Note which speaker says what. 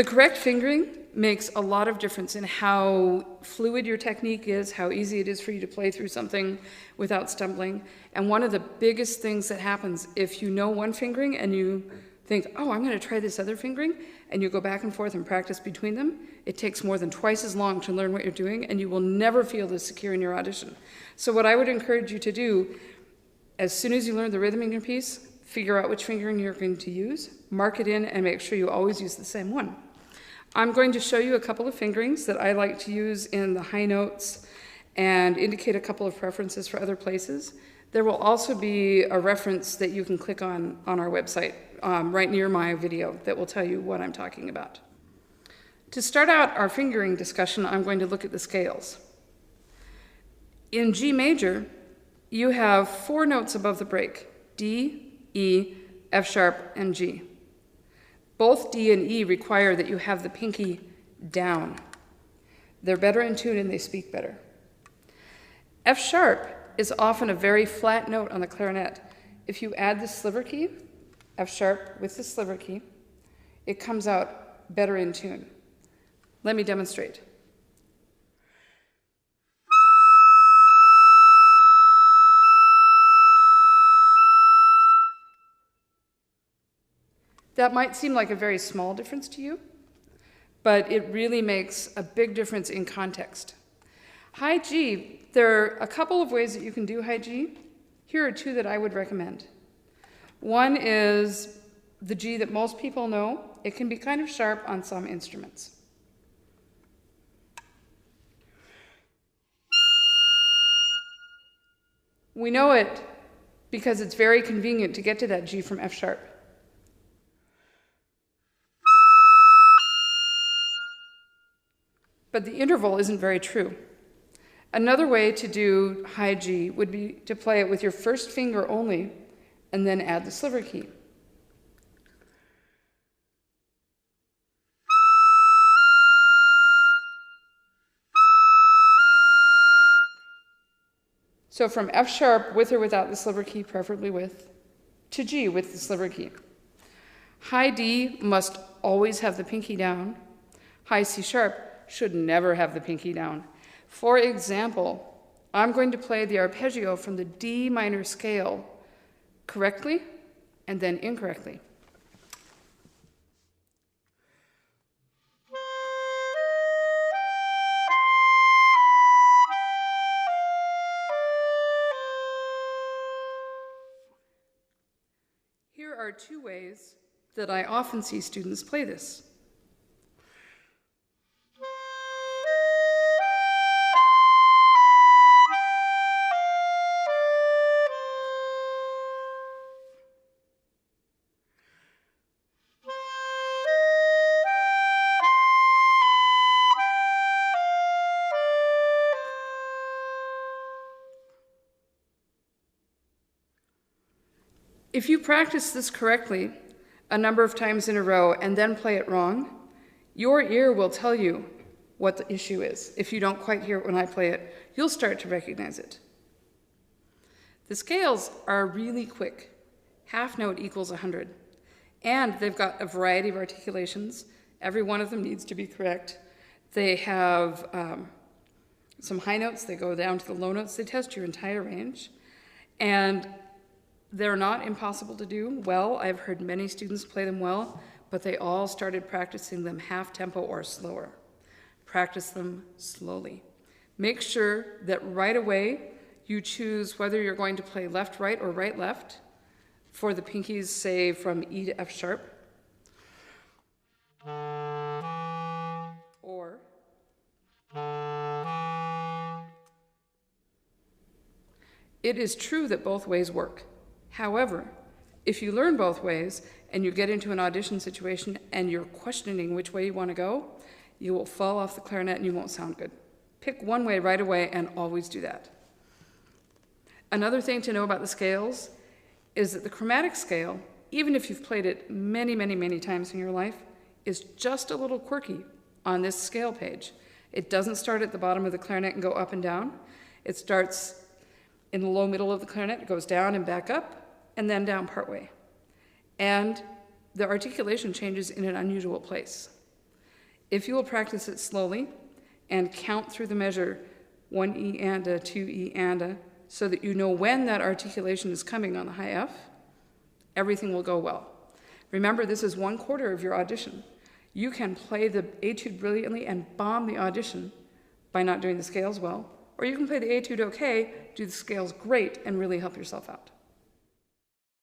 Speaker 1: The correct fingering makes a lot of difference in how fluid your technique is, how easy it is for you to play through something without stumbling. And one of the biggest things that happens if you know one fingering and you think, oh, I'm going to try this other fingering, and you go back and forth and practice between them, it takes more than twice as long to learn what you're doing, and you will never feel as secure in your audition. So what I would encourage you to do, as soon as you learn the rhythm in your piece, figure out which fingering you're going to use, mark it in, and make sure you always use the same one. I'm going to show you a couple of fingerings that I like to use in the high notes and indicate a couple of preferences for other places. There will also be a reference that you can click on our website right near my video that will tell you what I'm talking about. To start out our fingering discussion, I'm going to look at the scales. In G major, you have 4 notes above the break: D, E, F sharp, and G. Both D and E require that you have the pinky down. They're better in tune and they speak better. F sharp is often a very flat note on the clarinet. If you add the sliver key, F sharp with the sliver key, it comes out better in tune. Let me demonstrate. That might seem like a very small difference to you, but it really makes a big difference in context. High G, there are a couple of ways that you can do high G. Here are 2 that I would recommend. One is the G that most people know. It can be kind of sharp on some instruments. We know it because it's very convenient to get to that G from F sharp. But the interval isn't very true. Another way to do high G would be to play it with your first finger only and then add the sliver key. So from F sharp with or without the sliver key, preferably with, to G with the sliver key. High D must always have the pinky down. High C sharp should never have the pinky down. For example, I'm going to play the arpeggio from the D minor scale correctly and then incorrectly. Here are 2 ways that I often see students play this. If you practice this correctly a number of times in a row and then play it wrong, your ear will tell you what the issue is. If you don't quite hear it when I play it, you'll start to recognize it. The scales are really quick. Half note equals 100. And they've got a variety of articulations. Every one of them needs to be correct. They have some high notes. They go down to the low notes. They test your entire range. And they're not impossible to do well. I've heard many students play them well, but they all started practicing them half tempo or slower. Practice them slowly. Make sure that right away you choose whether you're going to play left, right, or right, left for the pinkies, say from E to F sharp, or it is true that both ways work. However, if you learn both ways and you get into an audition situation and you're questioning which way you want to go, you will fall off the clarinet and you won't sound good. Pick one way right away and always do that. Another thing to know about the scales is that the chromatic scale, even if you've played it many, many, many times in your life, is just a little quirky on this scale page. It doesn't start at the bottom of the clarinet and go up and down. It starts in the low middle of the clarinet, it goes down and back up, and then down partway. And the articulation changes in an unusual place. If you will practice it slowly and count through the measure 1 E and a, 2 E and a, so that you know when that articulation is coming on the high F, everything will go well. Remember, this is 1/4 of your audition. You can play the Etude brilliantly and bomb the audition by not doing the scales well, or you can play the Etude okay, do the scales great, and really help yourself out.